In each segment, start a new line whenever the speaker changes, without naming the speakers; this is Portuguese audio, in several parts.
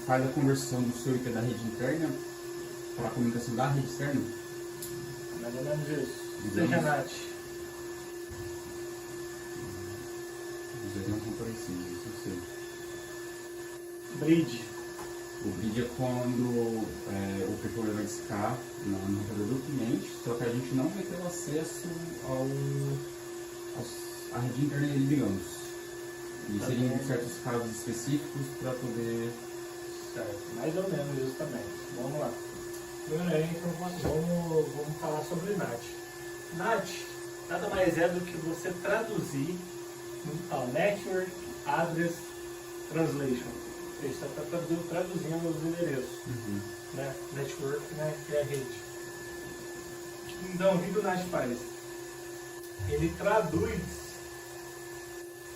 faz a conversão do seu IP da rede interna para a comunicação da rede externa?
Mais ou menos isso.
Digamos.
Seja NAT.
Os dois não são parecidos, isso eu sei.
Bridge.
O bridge é quando o PPO vai discar no roteador do cliente, só que a gente não vai ter acesso à rede interna dele, digamos. E seriam certos casos específicos para poder...
Certo, mais ou menos isso também. Vamos lá. Primeiro, então, vamos falar sobre NAT. NAT nada mais é do que você traduzir Network Address Translation. Você está traduzindo os endereços. Né? Network, né? Que é a rede. Então, o que o NAT faz? Ele traduz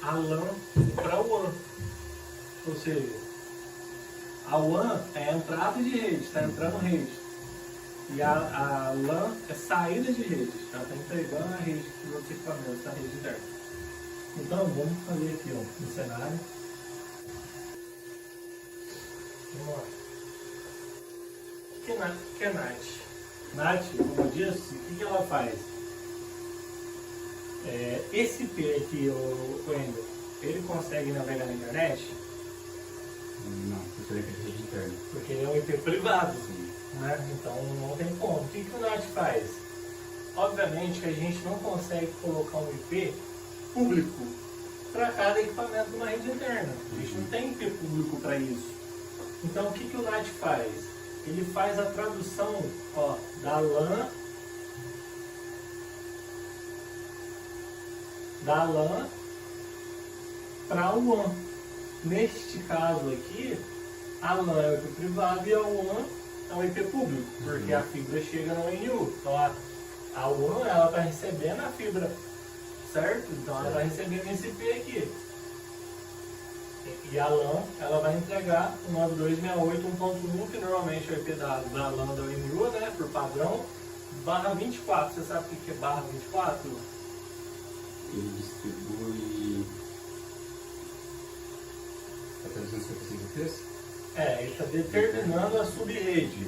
a LAN para o WAN. Ou seja, a WAN é a entrada de rede, está entrando rede. E a LAN é saída de rede, ela está entregando a rede dos outros equipamentos da rede interna. Então, vamos fazer aqui ó, no cenário. Vamos lá. O que é NAT? NAT, como eu disse, o que ela faz? Esse IP aqui, o Wendel, ele consegue navegar na internet?
Não, porque ele é de rede interna.
Porque ele é um IP privado.
Sim.
Né? Então não tem como. O que o NAT faz? Obviamente que a gente não consegue colocar um IP público para cada equipamento de uma rede interna. A gente não tem IP público para isso. Então o que o NAT faz? Ele faz a tradução da LAN para o WAN. Neste caso aqui, a LAN é o IP privado e a WAN é um IP público, porque a fibra chega no NU. Então a WAN ela está recebendo a fibra, certo? Então ela está recebendo esse IP aqui. E a LAN ela vai entregar o 9268.1.1, que normalmente é o IP da LAN da NU, né? Por padrão, /24. Você sabe o que é /24?
Ele distribui a 355 IPs?
Ele está determinando a subrede.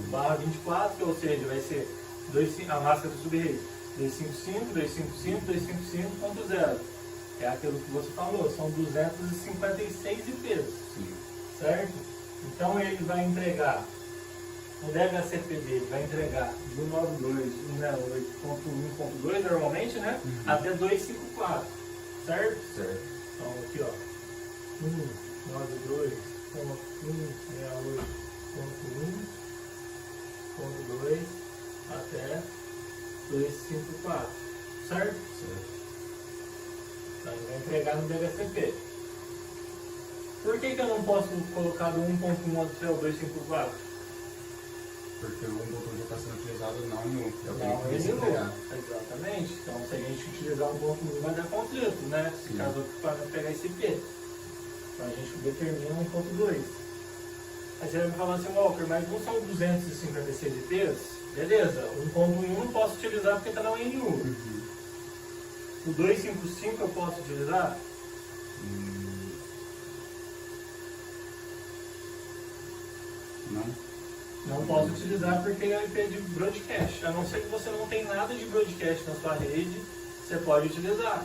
/24, ou seja, vai ser a máscara da subrede 255, 255, 255.0. É aquilo que você falou, são 256 IPs.
Sim.
Certo? Então ele vai entregar, o DHCP dele vai entregar do 92.168.1.2 normalmente, né? Até 254. Certo?
Certo.
Então aqui ó, 192.168.1.2 até 254. Certo?
Certo.
Então ele vai entregar no DHCP. Por que eu não posso colocar do 1.1 até o 254?
Porque o botão já está sendo utilizado não no
Não, ele não. Exatamente. Então se a gente utilizar o 1.1 vai dar conflito, né? Se caso para pegar esse IP. Então a gente determina 1.2. Aí você vai me falar assim, Walker, mas não são 256 IPs? Beleza, 1.1 não posso utilizar porque está na UNU. O 255 eu posso utilizar?
Não.
Não posso utilizar porque ele é IP de broadcast. A não ser que você não tem nada de broadcast na sua rede, você pode utilizar.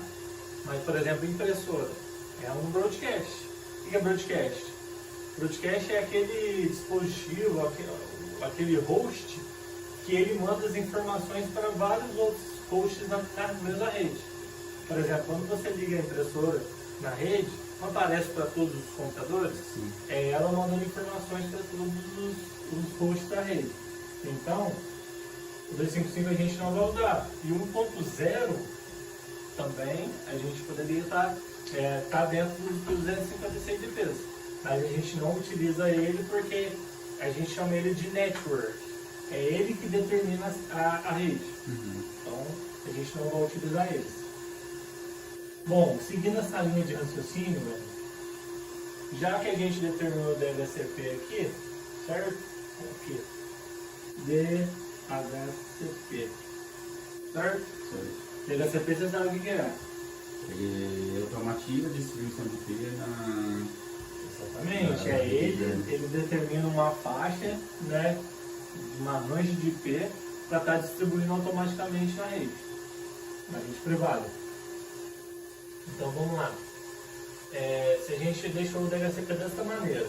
Mas, por exemplo, impressora é um broadcast. O que é broadcast? Broadcast é aquele dispositivo, aquele host, que ele manda as informações para vários outros hosts na mesma rede. Por exemplo, quando você liga a impressora na rede, não aparece para todos os computadores?
Sim.
É ela mandando informações para todos os hosts da rede. Então, o 255 a gente não vai usar. E o 1.0 também a gente poderia estar dentro dos 256 IPs. Mas a gente não utiliza ele porque a gente chama ele de network. É ele que determina a rede. Então, a gente não vai utilizar eles. Bom, seguindo essa linha de raciocínio, já que a gente determinou o DHCP aqui, certo? Aqui. DHCP. Certo? DHCP você sabe o que é?
Ele automatiza a distribuição de IP
Exatamente, ele determina uma faixa, né, uma range de IP para estar distribuindo automaticamente na rede privada. Então vamos lá. Se a gente deixou o DHCP dessa maneira,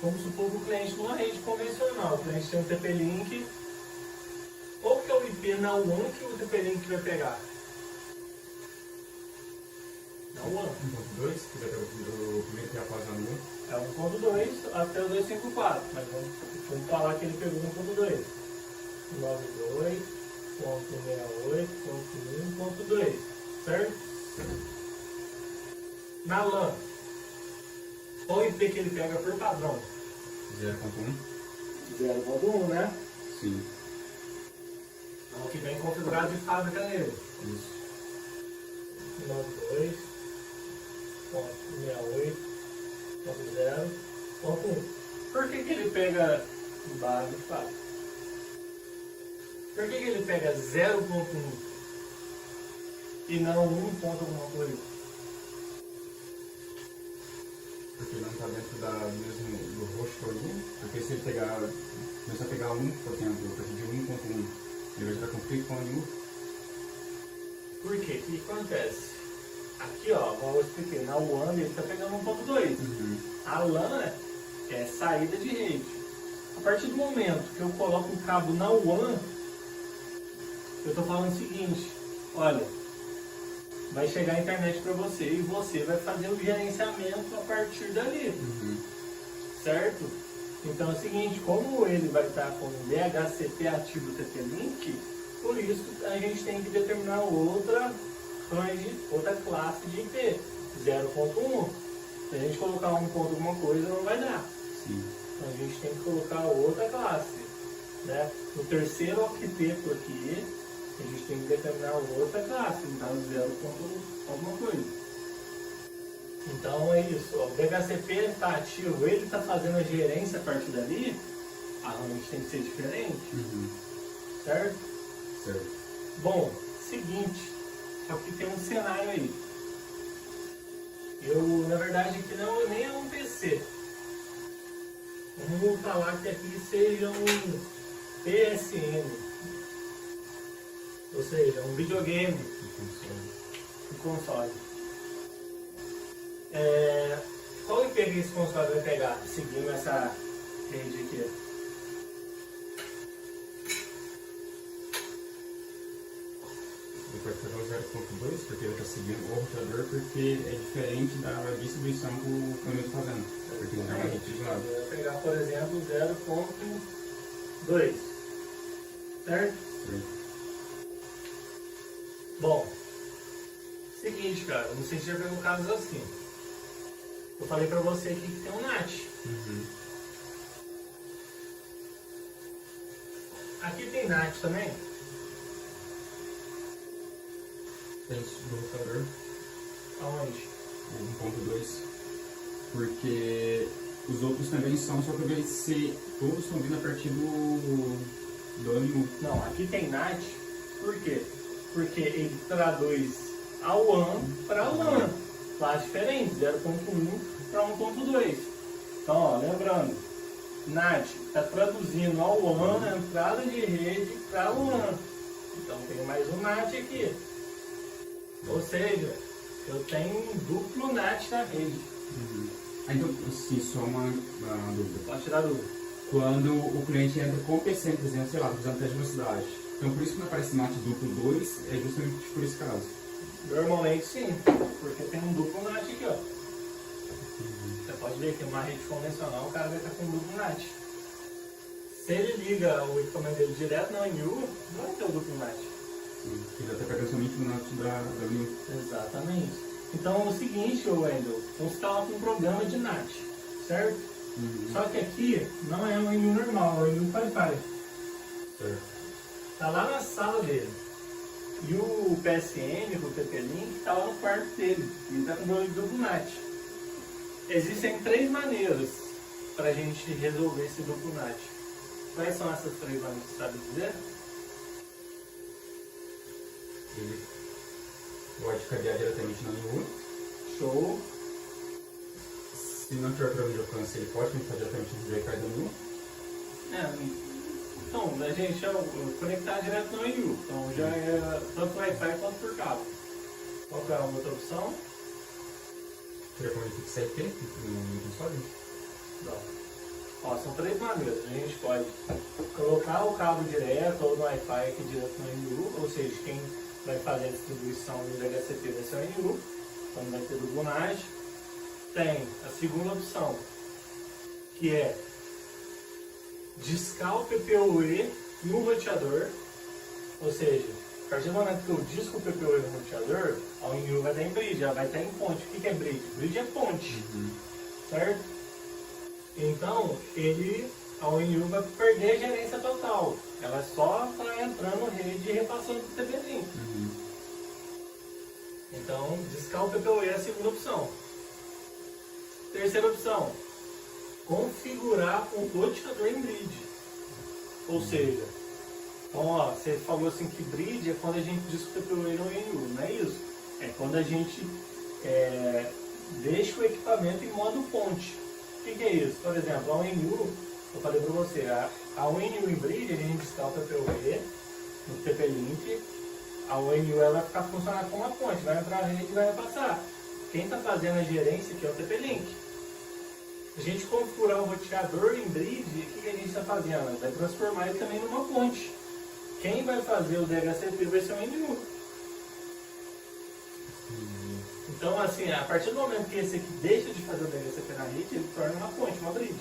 vamos supor que o cliente numa rede convencional, o cliente tem um TP-Link, qual que é o IP na WAN que o TP-Link vai pegar? Na WAN.
1.2, que vai ter o primeiro que é após a NU.
É 1.2 até o 254, mas vamos falar que ele pegou 1.2. 92.168.1.2, certo? Na LAN, qual o IP que ele pega por padrão?
0.1.
0.1, né?
Sim.
É o que vem configurado de fábrica nele.
Isso.
92.168.0.1. Por que ele pega o barra de fábrica? Por que ele pega 0.1 e não 1 ponto alguma coisa?
Porque não está dentro do host ali. Porque se ele começar a pegar 1, por exemplo, a partir de 1.1, ele vai gerar conflito com a NU.
Por quê? O que acontece? Aqui, ó, como eu expliquei, na WAN ele está pegando 1.2. A LAN é saída de rede. A partir do momento que eu coloco o cabo na WAN, eu estou falando o seguinte: olha, vai chegar a internet para você e você vai fazer o gerenciamento a partir dali. Certo? Então é o seguinte, como ele vai estar com o DHCP ativo do TP-Link, por isso a gente tem que determinar outra range, outra classe de IP, 0.1. Se a gente colocar 1 ponto alguma coisa, não vai dar.
Sim.
Então a gente tem que colocar outra classe. Né? No terceiro octeto aqui, a gente tem que determinar outra classe, então 0 ponto alguma coisa. Então é isso, ó, o DHCP está ativo, ele está fazendo a gerência a partir dali, a range tem que ser diferente, certo?
Certo.
Bom, seguinte, só que tem um cenário aí. Na verdade, aqui não nem é um PC. Vamos falar que aqui seja um PSN. Ou seja, um videogame. Um console. Qual IP que esse console vai pegar, seguindo essa rede aqui?
Depois pegar o 0.2, porque ele está seguindo o roteador, porque é diferente da distribuição que o caminho está fazendo. Porque ele é uma rede privada.
Eu vou pegar, por exemplo, 0.2. Certo?
Sim.
Bom, seguinte, cara, não sei se já pegou casos assim. Eu falei pra você aqui que tem um NAT. Aqui tem NAT também?
Tem do roteador.
Aonde?
O 1.2. Porque os outros também são, só que eu vejo se todos estão vindo a partir do ANU.
Não, aqui tem NAT, por quê? Porque ele traduz a WAN para LAN, classe diferente, 0.1 para 1.2. Então, ó, lembrando, NAT está traduzindo a WAN, a entrada de rede, para LAN. Então tem mais um NAT aqui. Ou seja, eu tenho um duplo NAT na rede.
Então, assim, só uma dúvida.
Pode tirar dúvida.
Quando o cliente entra com o PC, dizendo, sei lá, precisando teste de velocidade. Então, por isso que não aparece NAT duplo 2, é justamente por esse caso.
Normalmente sim, porque tem um duplo NAT aqui, ó. Você pode ver que uma rede convencional o cara vai estar com um duplo NAT. Se ele liga o equipamento dele direto na NU, não vai ter o duplo NAT.
Sim, ele está pegando somente o NAT da ANU.
Exatamente. Então é o seguinte, Wendel, você está lá com um programa de NAT, certo? Só que aqui não é um NU normal, é um NU Wi-Fi.
Certo.
Está lá na sala dele. E o PSN, o TP-Link, está lá no quarto dele. E está com o duplo NAT. Existem 3 maneiras para a gente resolver esse duplo NAT. Quais são essas 3 maneiras, você sabe dizer?
Ele pode cadear diretamente na ANU.
Show.
se não tiver problema de alcance, ele pode conectar diretamente no Wi-Fi do NU?
Então, a gente conectar direto no NU. Então já é tanto Wi-Fi quanto por cabo. Qual que é a outra opção?
Teria como ele fixar IP no console?
Não. Ó, são 3 maneiras. A gente pode colocar o cabo direto ou no Wi-Fi aqui direto no NU, ou seja, quem vai fazer a distribuição do DHCP vai ser o NU, então vai ter do Gunage. Tem a segunda opção, que é discar o PPoE no roteador, ou seja, a partir do momento que eu disco o PPoE no roteador, a NU vai estar em bridge, ela vai estar em ponte. O que é bridge? Bridge é ponte, certo? Então, a ONU vai perder a gerência total. Ela só está entrando rede e repassando para o TP-Link. Então, discar o PPoE é a segunda opção. Terceira opção, configurar um roteador em bridge. Ou seja, então, ó, você falou assim que bridge é quando a gente disca o PPoE no ONU, não é isso? É quando a gente deixa o equipamento em modo ponte. O que é isso? Por exemplo, a ONU, eu falei para você, a ONU em bridge, a gente discar o PPoE no TP-Link, a ONU ela vai ficar funcionando como uma ponte, vai entrar a rede e vai passar. Quem está fazendo a gerência aqui é o TP-Link. A gente configurar o roteador em bridge, o que a gente está fazendo? Vai transformar ele também numa ponte. Quem vai fazer o DHCP vai ser o ONU. Então, assim, a partir do momento que esse aqui deixa de fazer o DHCP na rede, ele torna uma ponte, uma bridge.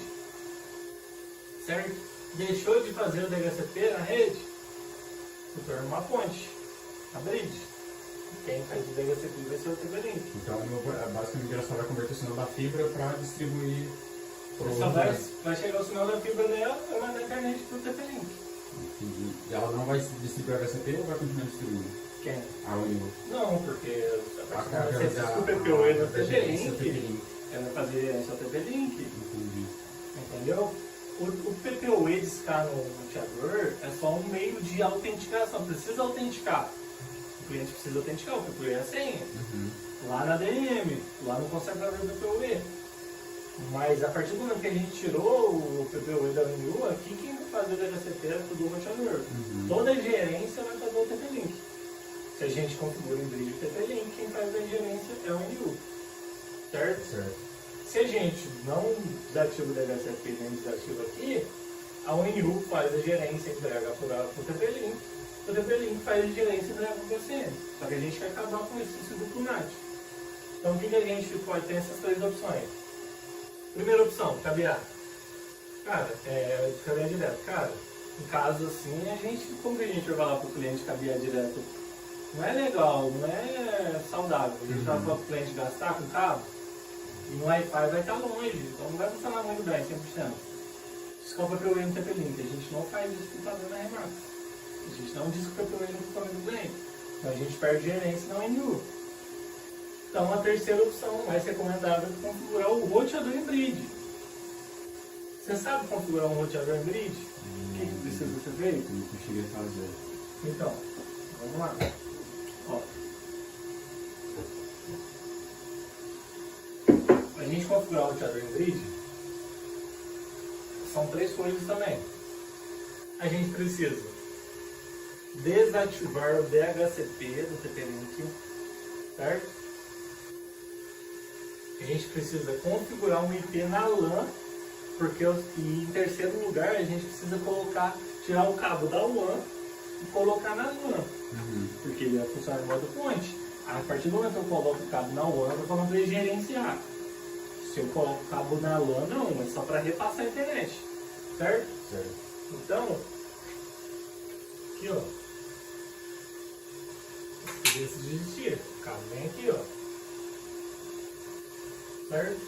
Certo? Deixou de fazer o DHCP na rede, se torna uma ponte, uma bridge. Quem faz o DHCP vai ser o TP-Link.
Então, basicamente, ela só vai converter o sinal da fibra para distribuir para o
Só vai chegar o sinal da fibra dela e vai na internet para o TP-Link.
Entendi. E ela não vai distribuir o HCP ou vai continuar distribuindo?
Quem?
A ONU.
Não, porque a partir do momento que você
da-
disca o PPoE no
da gerência
TP-Link, ela vai fazer gerência ao TP-Link.
Entendi.
Entendeu? O PPoE discar no roteador é só um meio de autenticação. Precisa autenticar. O cliente precisa autenticar, o PPoE é a senha. Lá na DNM, lá no concentrador do PPoE. Mas a partir do momento que a gente tirou o PPoE da ONU, aqui quem vai fazer o DHCP é tudo o roteador. Toda a gerência vai fazer o TP-Link. Se a gente configura em bridge o TP-Link, quem faz a gerência é o ONU. Certo? Se a gente não desativa o DHCP nem desativa aqui, a ONU faz a gerência e entrega para o TP-Link. O TP-Link faz a gerência e entrega para o PCM. Só que a gente quer acabar com esse duplo NAT. Então o que a gente pode ter essas 3 opções? Primeira opção, cabear. Cara, cabear direto. Cara, em caso assim, como que a gente vai falar para o cliente cabear direto? Não é legal, não é saudável. A gente vai falar para o cliente gastar com cabo e no Wi-Fi vai estar longe, então não vai funcionar muito bem, 100%. Desculpa pelo no TP-Link, a gente não faz isso com o padrão na Remax. A gente não diz que o PPoE não funciona muito bem. Então a gente perde gerência na ONU. Então a terceira opção, mais recomendável, é configurar o roteador em bridge. Você sabe configurar um roteador em bridge? O que precisa ser feito?
Não cheguei a fazer.
Então, vamos lá. Ó. A gente configurar o roteador em bridge, são 3 coisas também. A gente precisa desativar o DHCP do TP-Link, certo? A gente precisa configurar um IP na LAN, porque em terceiro lugar a gente precisa tirar o cabo da WAN e colocar na LAN, porque ele vai funcionar em modo ponte. A partir do momento que eu coloco o cabo na WAN, eu vou poder gerenciar. Se eu coloco o cabo na LAN, não, é só para repassar a internet, certo? Então, aqui ó, esse desistir, o cabo vem aqui ó, certo?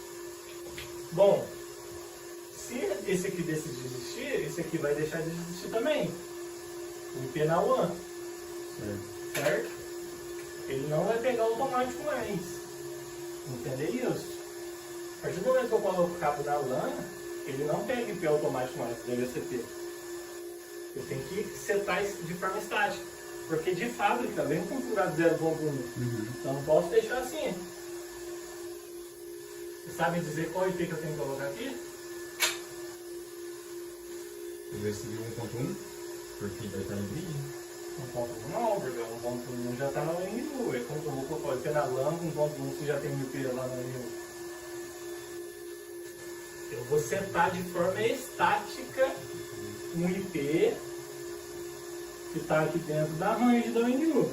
Bom, se esse aqui decidir desistir, esse aqui vai deixar de existir também, o IP na WAN, certo? Ele não vai pegar automático mais, entender isso? A partir do momento que eu coloco o cabo na LAN, ele não pega IP automático mais, do DHCP. Eu tenho que setar isso de forma estática, porque de fábrica vem configurado 0.1. Então não posso deixar assim. Você sabe dizer qual IP que eu tenho que colocar aqui?
Ele seguiu 1.1, porque vai estar em grid.
1.1 não, porque 1.1 já está na UNU. É como que eu vou colocar o IP na LAN, 1.1 se já tem um IP lá na UNU. Eu vou setar de forma estática um IP que está aqui dentro da range da UNU.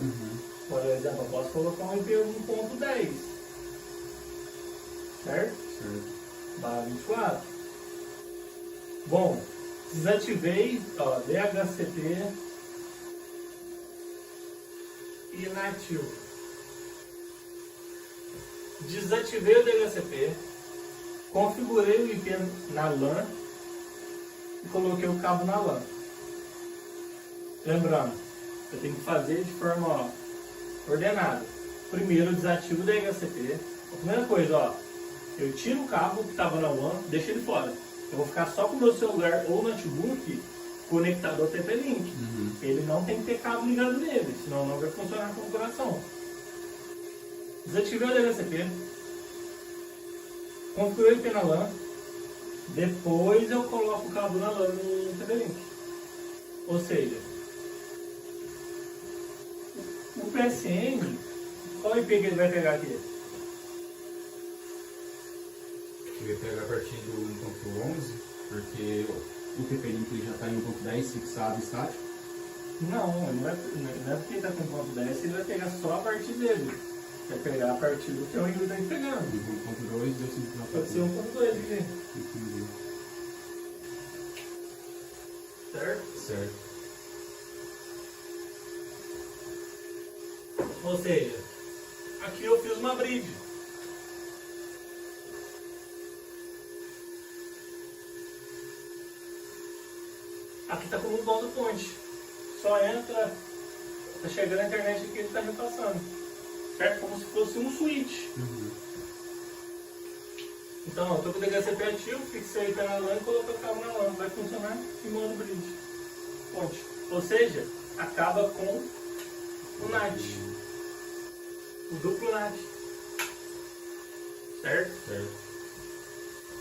Por exemplo, eu posso colocar um IP 1.10. Certo?
Certo.
Barra 24. Bom, desativei, ó, DHCP inativo. Desativei o DHCP, configurei o IP na LAN e coloquei o cabo na LAN. Lembrando, eu tenho que fazer de forma, ó, ordenada. Primeiro eu desativo o DHCP. A primeira coisa, ó, eu tiro o cabo que estava na LAN, deixo ele fora. Eu vou ficar só com o meu celular ou notebook conectado ao TP-Link. Ele não tem que ter cabo ligado nele, senão não vai funcionar a configuração. Desativei o DHCP, configurei o IP na LAN, depois eu coloco o cabo na LAN no TP-Link. Ou seja, o PSN, qual IP que ele vai pegar aqui?
Eu ia pegar a partir do 1.11, porque o TP-Link já está em 1.10 fixado estático.
Não, não é porque ele está com 1.10, ele vai pegar só a partir dele. Vai pegar a partir do que o Rio está entregando.
1.2 deu 5.
Pode ser 1.2 aqui.
Entendi.
Certo?
Certo.
Ou seja, aqui eu fiz uma bridge. Aqui está como um ponto ponte. Só entra, está chegando a internet aqui, ele está repassando. Certo? Como se fosse um switch. Então, eu estou com o DHCP ativo, fixei o na LAN e coloquei o cabo na LAN. Vai funcionar em modo bridge. Ponte. Ou seja, acaba com o NAT. O duplo NAT. Certo?
Certo.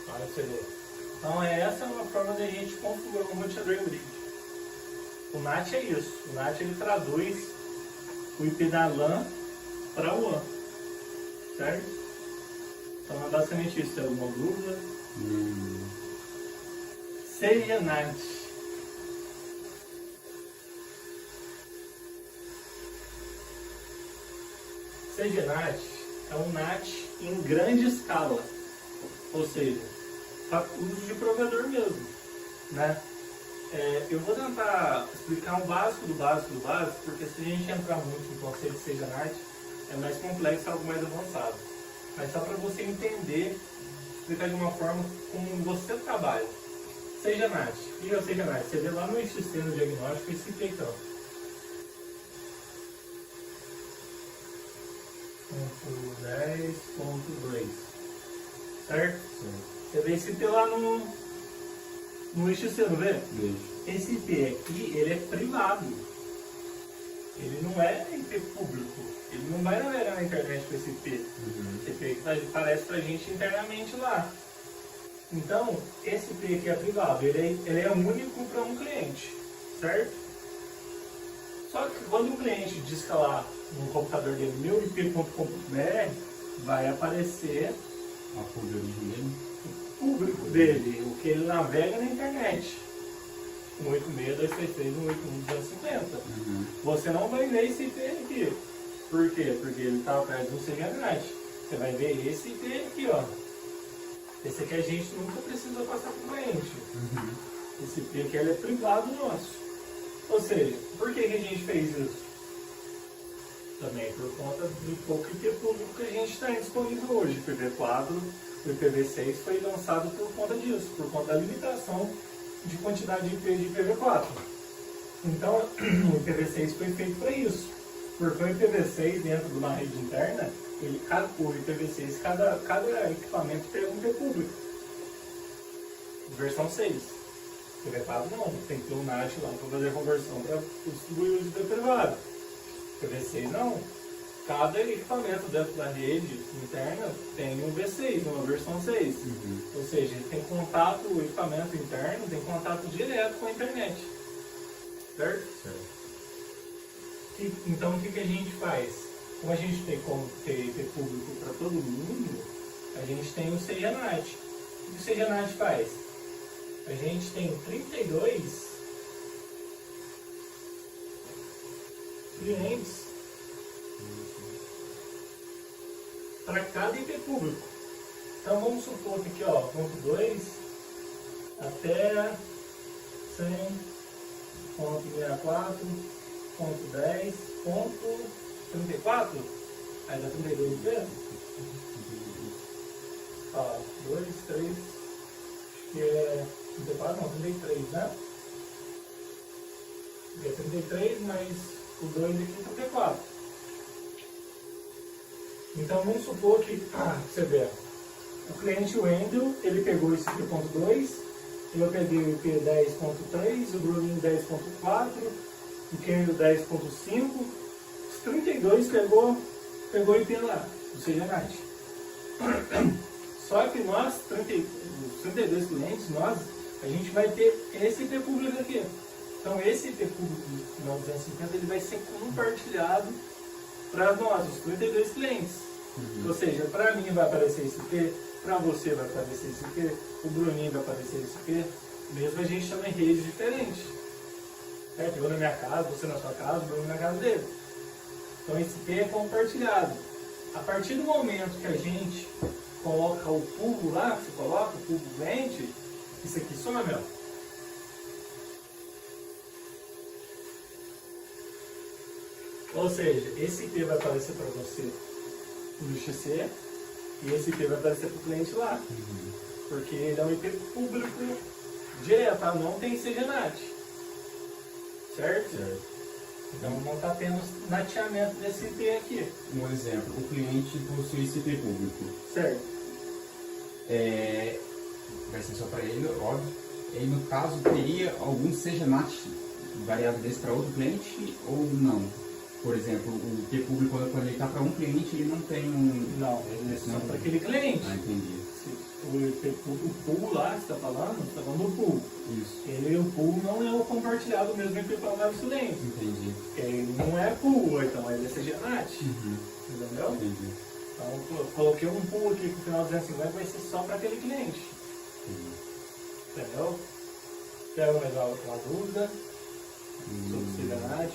Olha pra você ver. Então essa é uma forma de a gente configurar um roteador híbrido. O NAT é isso. O NAT ele traduz o IP da LAN para o WAN. Certo? Então é basicamente isso. Tem alguma dúvida? Seja NAT. Seja NAT é um NAT em grande escala. Ou seja, para uso de provedor mesmo, né? Eu vou tentar explicar o básico do básico do básico, porque se a gente entrar muito em conceito de seja NAT, é mais complexo, algo mais avançado. Mas só para você entender, explicar de uma forma como você trabalha. Seja NAT. O que é o seja NAT? Você vê lá no XT no diagnóstico esse peitão. 10.2, certo? Você vê esse IP lá no XT, não vê?
Vejo.
Esse IP aqui, ele é privado. Ele não é IP público. Ele não vai navegar na internet com esse IP. Esse IP que aparece pra gente internamente lá. Então, esse IP aqui é privado. Ele é único para um cliente, certo? Só que quando o cliente disca lá no computador dele, meu ip.com.br, vai aparecer
A full de origem dele.
o público dele, o que ele navega na internet. 186.233.181.250. Você não vai ver esse IP aqui. Por quê? Porque ele está atrás do CGNet. Você vai ver esse IP aqui, ó. Esse aqui a gente nunca precisa passar para o cliente. Esse IP aqui ele é privado nosso. Ou seja, por que a gente fez isso? Também por conta do pouco IP público que a gente tem disponível hoje. O IPv4, o IPv6 foi lançado por conta disso, por conta da limitação de quantidade de IP de IPv4. Então, o IPv6 foi feito para isso. Porque o IPv6 dentro de uma rede interna, o IPv6, cada equipamento tem um IP público. Versão 6. IPv4 não, tem que ter um NAT lá para fazer a conversão para distribuir o IP privado. IPv6 não. cada equipamento dentro da rede interna tem um V6, uma versão 6. Ou seja, ele tem contato, o equipamento interno tem contato direto com a internet. Certo? Então o que a gente faz? Como a gente tem como ter IP público para todo mundo, a gente tem o CGNAT. O que o CGNAT faz? A gente tem 32 clientes para cada IP público. Então vamos supor que aqui, ó, ponto 2 até 100.64, ponto 10, ponto 34, aí dá 32 IP. Ó, 2, 3, acho que é 34, não, 33, né? É 33, mas o 2 aqui é 34. Então vamos supor que, você vê, o cliente Wendel, ele pegou esse IP.2, eu peguei o IP 10.3, o Bruninho 10.4, o Kenio 10.5, os 32 pegou o IP lá, o CGNAT. Só que nós, os 32 clientes, a gente vai ter esse IP público aqui. Então esse IP público no 250 ele vai ser compartilhado para nós, os 32 clientes. Ou seja, para mim vai aparecer esse IP, para você vai aparecer esse IP, o Bruninho vai aparecer esse IP, mesmo a gente estando em redes diferentes. Certo? Eu na minha casa, você na sua casa, o Bruno na casa dele. Então esse IP é compartilhado. A partir do momento que a gente coloca o pool lá, você coloca o pool cliente, isso aqui some, ó. Ou seja, esse IP vai aparecer para você no XC e esse IP vai aparecer para o cliente lá. Porque ele é um IP público direto, tá? Não tem CGNAT. Certo? Então não está tendo nateamento desse IP aqui.
Um exemplo, o cliente possui esse IP público.
Certo.
Vai ser só para ele, óbvio. E no caso, teria algum CGNAT variado desse para outro cliente ou não? Por exemplo, o IP público, quando ele está para um cliente, ele não tem um...
Não, ele é só para aquele cliente.
Ah, entendi.
O pool lá, você está falando do pool.
Isso.
O pool não é o compartilhado mesmo IP para vários clientes.
Entendi.
Ele não é pool, então ele é CGNAT. Entendeu?
Entendi.
Então eu coloquei um pool aqui que o final 250 vai ser só para aquele cliente. Entendeu? Tem alguma dúvida sobre CGNAT?